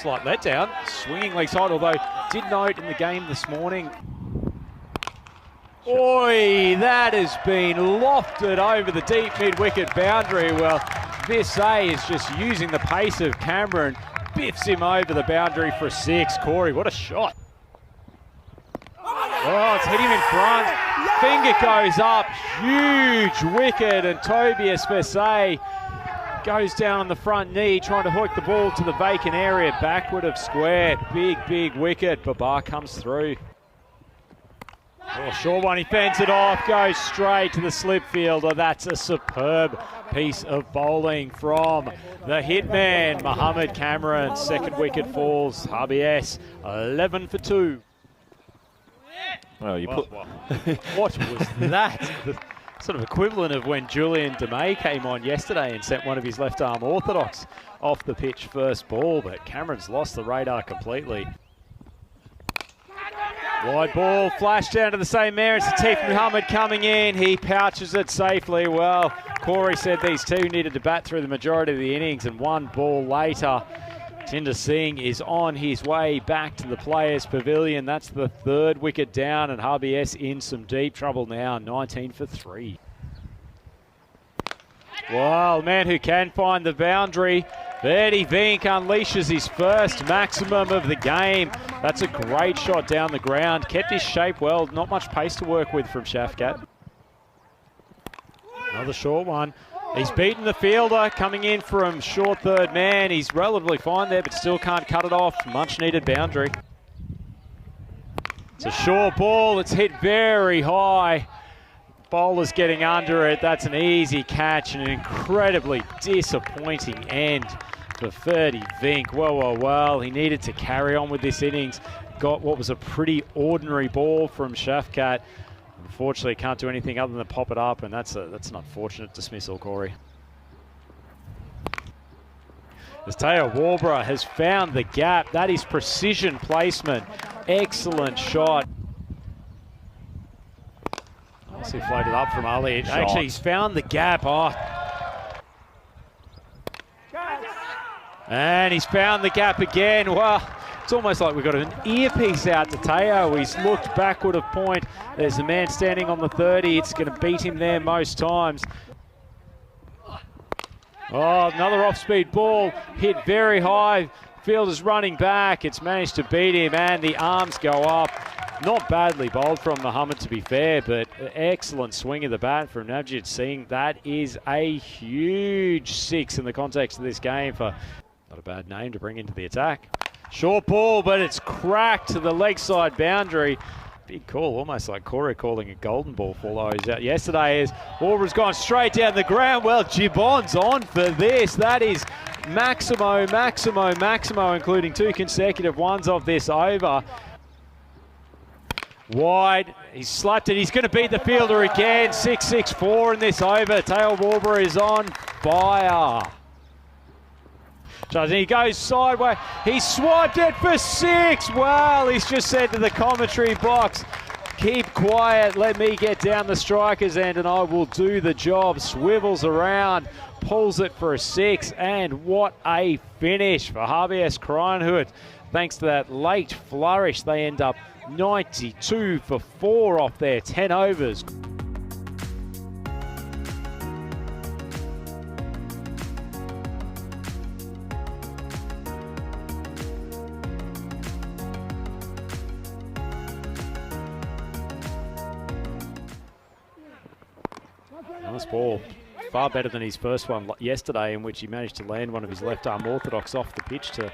slight letdown. Swinging leg side, although did note in the game this morning. Oi, that has been lofted over the deep mid-wicket boundary. Well, Visay is just using the pace of Cameron. Biffs him over the boundary for a 6. Corey, what a shot. Oh, it's hit him in front. Finger goes up. Huge wicket, and Tobias Visay goes down on the front knee, trying to hook the ball to the vacant area, backward of square. Big wicket. Babar comes through. Oh, short one, he fends it off, goes straight to the slip fielder. That's a superb piece of bowling from the hitman, Mohamed Cameron. Second wicket falls, RBS 11 for 2. Well, What was that? The sort of equivalent of when Julian DeMay came on yesterday and sent one of his left-arm orthodox off the pitch first ball, but Cameron's lost the radar completely. Wide ball, flash down to the same area. It's Atif Muhammad coming in. He pouches it safely. Well, Corey said these two needed to bat through the majority of the innings, and one ball later, Tinder Singh is on his way back to the Players' Pavilion. That's the third wicket down, and RBS in some deep trouble now, 19 for 3. Well, man who can find the boundary. Verdi Vink unleashes his first maximum of the game. That's a great shot down the ground. Kept his shape well. Not much pace to work with from Shafkat. Another short one. He's beaten the fielder coming in from short third man. He's relatively fine there, but still can't cut it off. Much needed boundary. It's a short ball. It's hit very high. Bowler's getting under it. That's an easy catch and an incredibly disappointing end for Verdi Vink. Well. He needed to carry on with this innings. Got what was a pretty ordinary ball from Shafkat. Unfortunately, can't do anything other than pop it up, and that's an unfortunate dismissal, Corey. As Teo Warborough has found the gap. That is precision placement. Excellent shot. He floated up from Ali. Actually, he's found the gap. Oh. And he's found the gap again. Well, it's almost like we've got an earpiece out to Teo. He's looked backward of point. There's a man standing on the 30. It's going to beat him there most times. Oh, another off-speed ball. Hit very high. Fielder's running back. It's managed to beat him, and the arms go up. Not badly bowled from Mohamed, to be fair, but excellent swing of the bat from Navjit Singh. That is a huge 6 in the context of this game for not a bad name to bring into the attack. Short ball, but it's cracked to the leg side boundary. Big call, almost like Corey calling a golden ball for those out yesterday. As Warbur's gone straight down the ground. Well, Gibbon's on for this. That is Maximo, including 2 consecutive ones of this over. Wide, he's slapped it, he's going to beat the fielder again. 6-6-4 in this over. Teo Warborough is on fire. He goes sideways, he swiped it for 6. Well, he's just said to the commentary box, keep quiet, let me get down the striker's end and I will do the job. Swivels around, pulls it for a 6, and what a finish for RBS Krienhout. Thanks to that late flourish, they end up 92 for 4 off their 10 overs. Nice ball. Far better than his first one yesterday, in which he managed to land one of his left-arm orthodox off the pitch to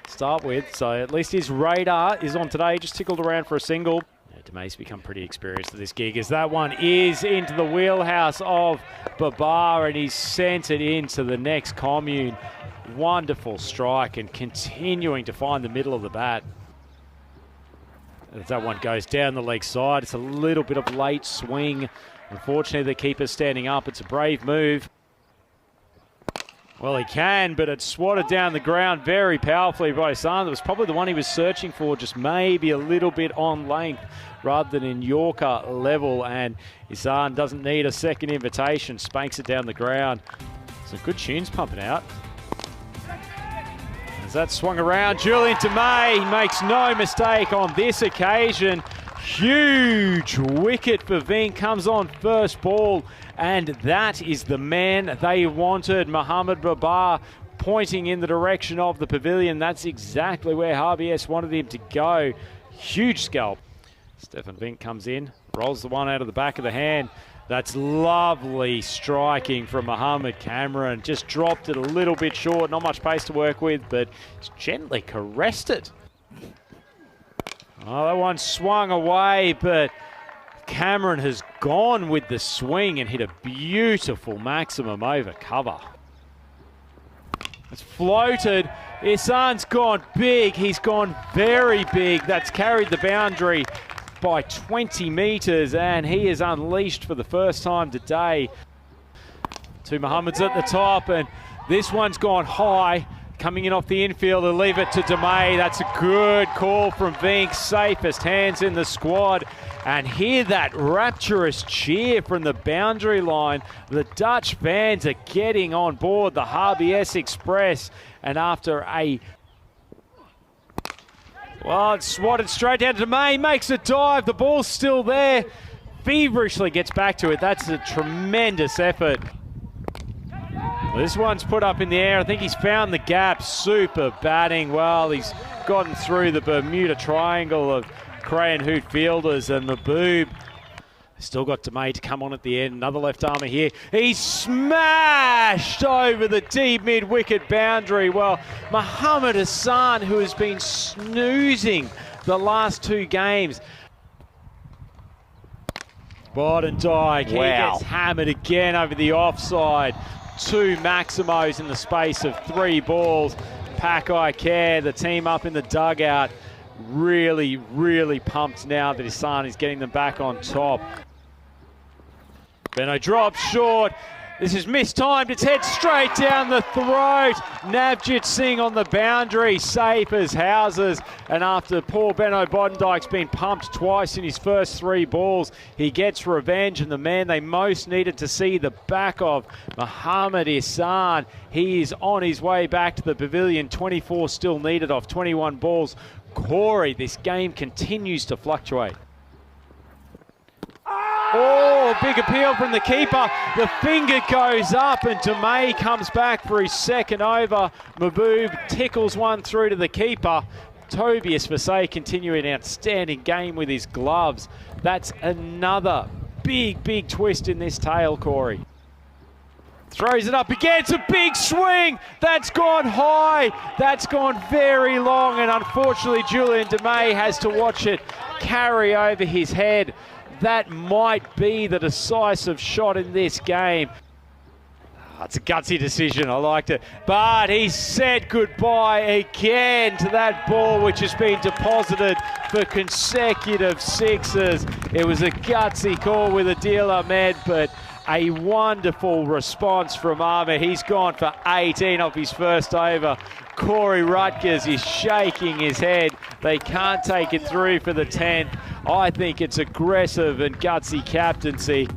start with. So at least his radar is on today. Just tickled around for a single. DeMay's become pretty experienced at this gig, as that one is into the wheelhouse of Babar, and he's sent it into the next commune. Wonderful strike, and continuing to find the middle of the bat. As that one goes down the leg side, it's a little bit of late swing. Unfortunately, the keeper's standing up. It's a brave move. Well, he can, but it's swatted down the ground very powerfully by Hassan. That was probably the one he was searching for, just maybe a little bit on length rather than in Yorker level. And Hassan doesn't need a second invitation, spanks it down the ground. Some good tunes pumping out. As That swung around, Julian Demay makes no mistake on this occasion. Huge wicket for Vink, comes on first ball, and that is the man they wanted. Mohammad Babar pointing in the direction of the pavilion. That's exactly where RBS wanted him to go. Huge scalp. Stefan Vink comes in, rolls the one out of the back of the hand. That's lovely striking from Mohammad Cameron. Just dropped it a little bit short, not much pace to work with, but it's gently caressed it. Oh, that one swung away, but Cameron has gone with the swing and hit a beautiful maximum over cover. It's floated. Ihsan's gone big. He's gone very big. That's carried the boundary by 20 metres, and he is unleashed for the first time today. Two Mohammed's at the top, and this one's gone high. Coming in off the infield, they'll leave it to Demay. That's a good call from Vink. Safest hands in the squad. And hear that rapturous cheer from the boundary line. The Dutch fans are getting on board the RBS Express. And after a... Well, it's swatted straight down to Demay. Makes a dive. The ball's still there. Feverishly gets back to it. That's a tremendous effort. This one's put up in the air. I think he's found the gap. Super batting. Well, he's gotten through the Bermuda Triangle of Crayon Hoot fielders, and Mahboob still got Demay to come on at the end. Another left armer here. He's smashed over the deep mid-wicket boundary. Well, Mohammad Ihsan, who has been snoozing the last two games. Bodendijk, he gets hammered again over the offside. Two Maximos in the space of 3 balls. Pack-I Care, the team up in the dugout, really, really pumped now that Ihsan is getting them back on top. Benno drops short. This is mistimed. It's head straight down the throat. Navjit Singh on the boundary, safe as houses. And after poor Benno Bodendijk's been pumped twice in his first 3 balls, he gets revenge. And the man they most needed to see the back of, Mohammad Ihsan, he is on his way back to the pavilion. 24 still needed off 21 balls. Corey, this game continues to fluctuate. Oh, big appeal from the keeper. The finger goes up and Demay comes back for his second over. Mahboob tickles one through to the keeper. Tobias Vasey continuing an outstanding game with his gloves. That's another big, big twist in this tale, Corey. Throws it up again. It's a big swing. That's gone high. That's gone very long. And unfortunately, Julian Demay has to watch it carry over his head. That might be the decisive shot in this game. It's a gutsy decision. I liked it. But he said goodbye again to that ball which has been deposited for consecutive sixes. It was a gutsy call with Adil Ahmed, but a wonderful response from Ahmed. He's gone for 18 off his first over. Corey Rutgers is shaking his head. They can't take it through for the 10th. I think it's aggressive and gutsy captaincy.